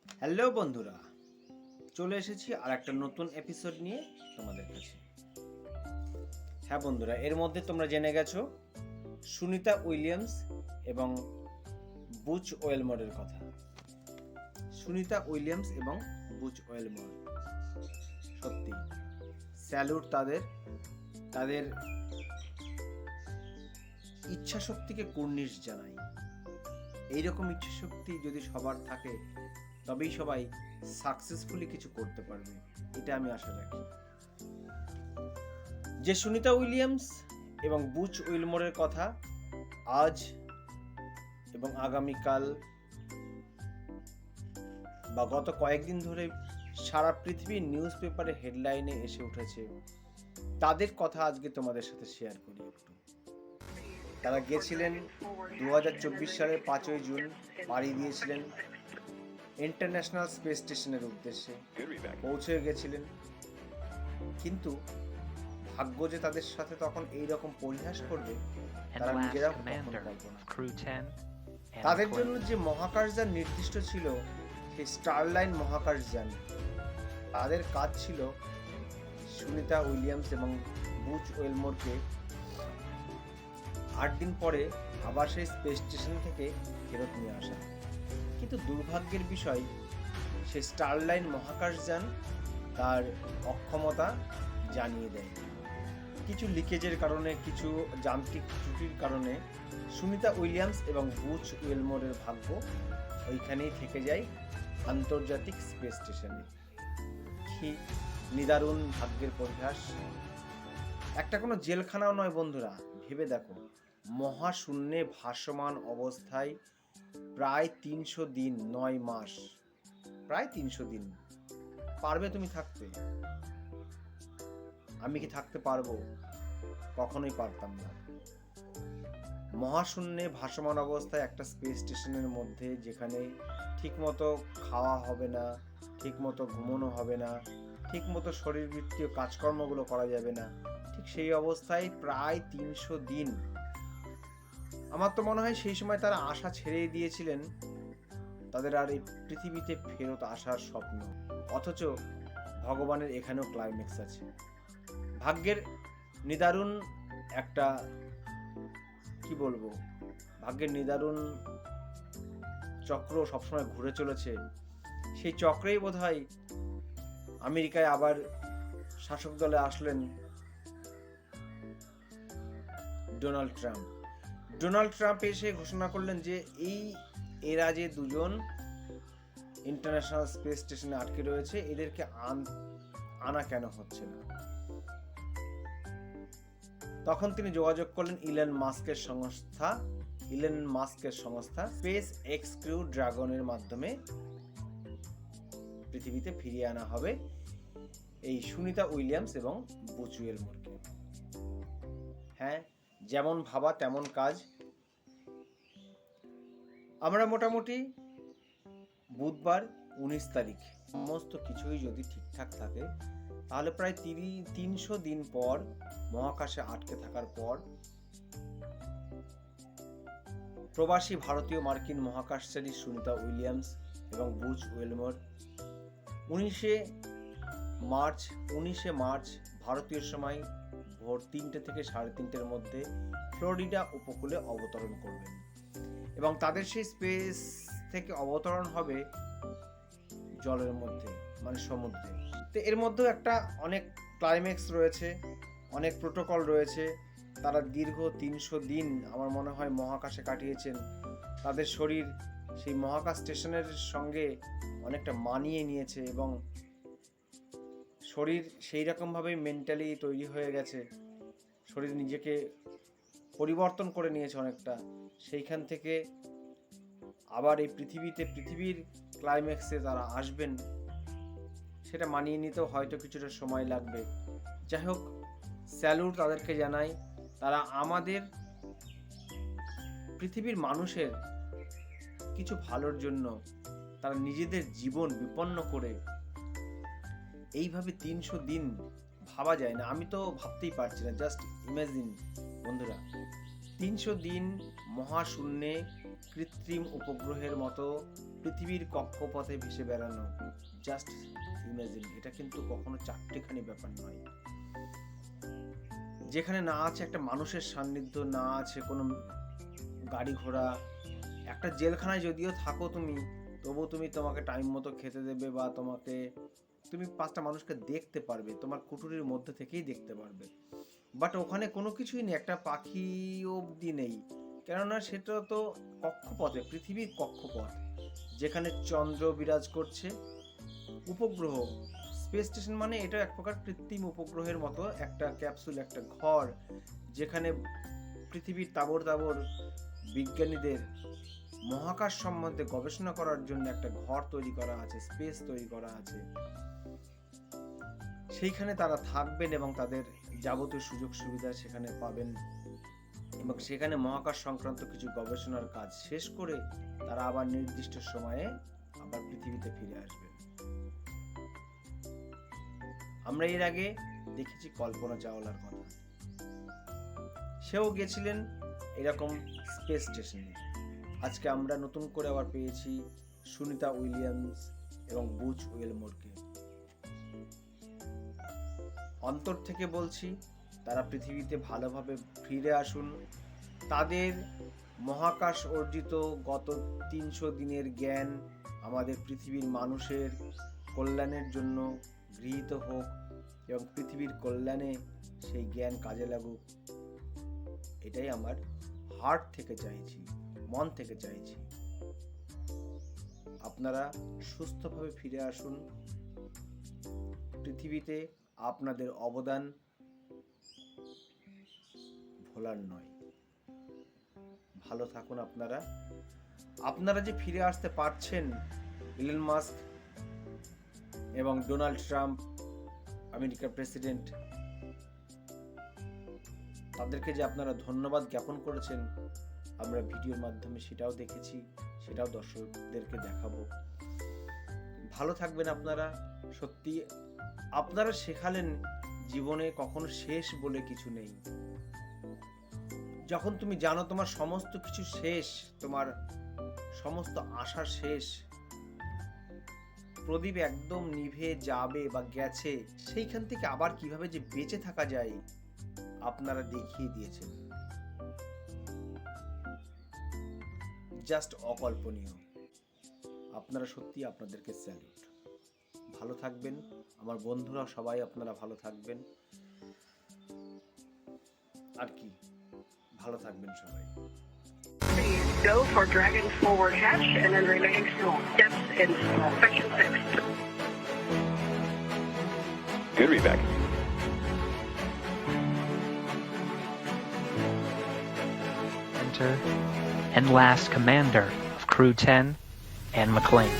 Hello বন্ধুরা, চলে এসেছি আর একটা নতুন এপিসোড নিয়ে তোমাদের কাছে। হ্যাঁ বন্ধুরা, এর মধ্যে তোমরা জেনে গেছো সুনিতা উইলিয়ামস এবং বুচ ওয়েলমোরের কথা। সুনিতা উইলিয়ামস এবং বুচ ওয়েলমোর, সত্যি স্যালুট তাদের। তাদের ইচ্ছা শক্তিকে কুর্নিশ জানাই। এইরকম ইচ্ছা শক্তি যদি সবার থাকে তবেই সবাই সাকসেসফুলি কিছু করতে পারবে, এটা আমি আশা রাখি। যে সুনিতা উইলিয়ামস এবং বুচ উইলমোরের কথা আজ এবং আগামীকাল বা গত কয়েকদিন ধরে সারা পৃথিবীর নিউজ পেপারে হেডলাইনে এসে উঠেছে, তাদের কথা আজকে তোমাদের সাথে শেয়ার করি একটু। তারা গেছিলেন 2024 সালের 5ই জুন, পাড়ি দিয়েছিলেন ইন্টারন্যাশনাল স্পেস স্টেশনের উদ্দেশ্যে, পৌঁছে গেছিলেন। কিন্তু ভাগ্য যে তাদের সাথে তখন এইরকম পরিহাস করবে তারা নিজেরাও কল্পনা। তাদের জন্য যে মহাকাশযান নির্দিষ্ট ছিল সেই স্টারলাইন মহাকাশযান, তাদের কাজ ছিল সুনিতা উইলিয়ামস এবং বুচ ওয়েলমোরকে 8 দিন পরে আবার সেই স্পেস স্টেশন থেকে ফেরত নিয়ে আসা। কিন্তু দুর্ভাগ্যের বিষয়, সেই স্টারলাইন মহাকাশযান তার অক্ষমতা জানিয়ে দেয়। কিছু লিকেজের কারণে, কিছু যান্ত্রিক ত্রুটির কারণে সুনিতা উইলিয়ামস এবং বুচ ওয়েলমোরের ভাগ্য ওইখানেই থেকে যায় আন্তর্জাতিক স্পেস স্টেশনে। কি নিদারুণ ভাগ্যের পরিহাস! একটা কোনো জেলখানাও নয় বন্ধুরা, ভেবে দেখো, মহাশূন্যে ভাসমান অবস্থায় প্রায় 300 দিন, 9 মাস, প্রায় 300 দিন পারবে তুমি থাকতে? আমি কি থাকতে পারবো? কখনোই পারতাম না। মহাশূন্যে ভাসমান অবস্থায় একটা স্পেস স্টেশনের মধ্যে, যেখানে ঠিকমতো খাওয়া হবে না, ঠিকমতো ঘুমানো হবে না, ঠিকমতো শরীরবৃত্তীয় কাজকর্মগুলো করা যাবে না, ঠিক সেই অবস্থায় প্রায় 300 দিন। আমার তো মনে হয় সেই সময় তারা আশা ছেড়েই দিয়েছিলেন, তাদের আর এই পৃথিবীতে ফেরত আসার স্বপ্ন। অথচ ভগবানের এখানেও ক্লাইম্যাক্স আছে। ভাগ্যের নিদারুণ একটা, কি বলবো, ভাগ্যের নিদারুণ চক্র সবসময় ঘুরে চলেছে। সেই চক্রেই বোধহয় আমেরিকায় আবার শাসক দলে আসলেন ডোনাল্ড ট্রাম্প। ডোনাল্ড ট্রাম্প এসে ঘোষণা করলেন যে এরা যে দুজন ইন্টারন্যাশনাল স্পেস স্টেশনে আটকে রয়েছে, এদেরকে আনা কেন হচ্ছে না। তখন তিনি যোগাযোগ করলেন ইলন মাস্কের সংস্থা স্পেস এক্স ক্রিউ ড্রাগনের মাধ্যমে পৃথিবীতে ফিরিয়ে আনা হবে এই সুনিতা উইলিয়ামস এবং বুচ ওয়েলমোরকে। হ্যাঁ, যেমন ভাবা তেমন কাজ। আমরা মোটামুটি বুধবার 19 তারিখ, সমস্ত কিছুই যদি ঠিকঠাক থাকে তাহলে প্রায় 300 দিন পর, মহাকাশে আটকে থাকার পর, প্রবাসী ভারতীয় মার্কিন মহাকাশচারী সুনিতা উইলিয়ামস এবং বুচ ওয়েলমোর 19 মার্চ ভারতীয় সময় ভোর 3টে থেকে 3:30-র মধ্যে ফ্লোরিডা উপকূলে অবতরণ করবেন। এবং তাদের সেই স্পেস থেকে অবতরণ হবে জলের মধ্যে, মানে সমুদ্রে। তো এর মধ্যেও একটা অনেক ক্লাইম্যাক্স রয়েছে, অনেক প্রোটোকল রয়েছে। তারা দীর্ঘ 300 দিন আমার মনে হয় মহাকাশে কাটিয়েছেন। তাদের শরীর সেই মহাকাশ স্টেশনের সঙ্গে অনেকটা মানিয়ে নিয়েছে এবং শরীর সেই রকমভাবেই মেন্টালি তৈরি হয়ে গেছে, শরীর নিজেকে পরিবর্তন করে নিয়েছে অনেকটা। সেইখান থেকে আবার এই পৃথিবীর ক্লাইম্যাক্সে তারা আসবেন, সেটা মানিয়ে নিতেও হয়তো কিছুটা সময় লাগবে। যাই হোক, স্যালুট তাদেরকে জানাই। তারা আমাদের পৃথিবীর মানুষের কিছু ভালোর জন্য তারা নিজেদের জীবন বিপন্ন করে এইভাবে 300 দিন, ভাবা যায় না। আমি তো ভাবতেই পারছি না। জাস্ট ইমাজিন বন্ধুরা, 300 দিন মহাশূন্যে কৃত্রিম উপগ্রহের মতো পৃথিবীর কক্ষপথে ভেসে বেড়ানো, জাস্ট ইমাজিন, এটা কিন্তু কখনো চারটেখানি ব্যাপার নয়। যেখানে না আছে একটা মানুষের সান্নিধ্য, না আছে কোনো গাড়ি ঘোড়া, একটা জেলখানায় যদিও থাকো তুমি, তবুও তোমাকে টাইম মতো খেতে দেবে, বা তুমি 5টা মানুষকে দেখতে পারবে, তোমার কুটুরির মধ্যে থেকেই দেখতে পারবে। বাট ওখানে কোনো কিছুই নেই, একটা পাখি অবধি নেই, কেননা সেটা তো কক্ষপথে, পৃথিবীর কক্ষপথ, যেখানে চন্দ্র বিরাজ করছে, উপগ্রহ, স্পেস স্টেশন মানে এটা এক প্রকার কৃত্রিম উপগ্রহের মতো একটা ক্যাপসুল, একটা ঘর, যেখানে পৃথিবীর তাবর বিজ্ঞানীদের মহাকাশ সম্বন্ধে গবেষণা করার জন্য একটা ঘর তৈরি করা আছে, স্পেস তৈরি করা আছে। সেইখানে তারা থাকবেন এবং তাদের যাবতীয় সুযোগ সুবিধা সেখানে পাবেন, এবং সেখানে মহাকাশ সংক্রান্ত কিছু গবেষণার কাজ শেষ করে তারা আবার নির্দিষ্ট সময়ে আবার পৃথিবীতে ফিরে আসবেন। আমরা এর আগে দেখেছি কল্পনা চাওলার কথা, সেও গেছিলেন এরকম স্পেস স্টেশনে। আজকে আমরা নতুন করে আবার পেয়েছি সুনিতা উইলিয়ামস এবং বুচ উইলমোরকে। অন্তর থেকে বলছি, তারা পৃথিবীতে ভালোভাবে ফিরে আসুন, তাদের মহাকাশ অর্জিত গত 300 দিনের জ্ঞান আমাদের পৃথিবীর মানুষের কল্যাণের জন্য গৃহীত হোক, এবং পৃথিবীর কল্যাণে সেই জ্ঞান কাজে লাগুক, এটাই আমার হার্ট থেকে চাইছি, মন থেকে চাইছি। আপনারা সুস্থভাবে ফিরে আসুন, পৃথিবীতে আপনাদের অবদান ভোলার নয়। ভালো থাকুন আপনারা যে ফিরে আসতে পারছেন, ইলন মাস্ক এবং ডোনাল্ড ট্রাম্প, আমেরিকার প্রেসিডেন্ট, তাদেরকে যে আপনারা ধন্যবাদ জ্ঞাপন করেছেন, আমরা ভিডিওর মাধ্যমে সেটাও দেখেছি, সেটাও দর্শকদেরকে দেখাবো। ভালো থাকবেন আপনারা। সত্যি আপনারা শেখালেন জীবনে কখনো শেষ বলে কিছু নেই। যখন তুমি জানো তোমার সমস্ত কিছু শেষ, তোমার সমস্ত আশা শেষ, প্রদীপ একদম নিভে যাবে বা গেছে, সেইখান থেকে আবার কিভাবে যে বেঁচে থাকা যায় আপনারা দেখিয়ে দিয়েছেন, জাস্ট অকল্পনীয়। আপনারা সত্যি, আপনাদেরকে স্যালুট। ভালো থাকবেন আমার বন্ধুরা, সবাই আপনারা ভালো থাকবেন, আর কি, ভালো থাকবেন সবাই। Go for dragon forward hatch and then remaining small. Depth in section 6. Good readback. And last commander of Crew 10 and McLean.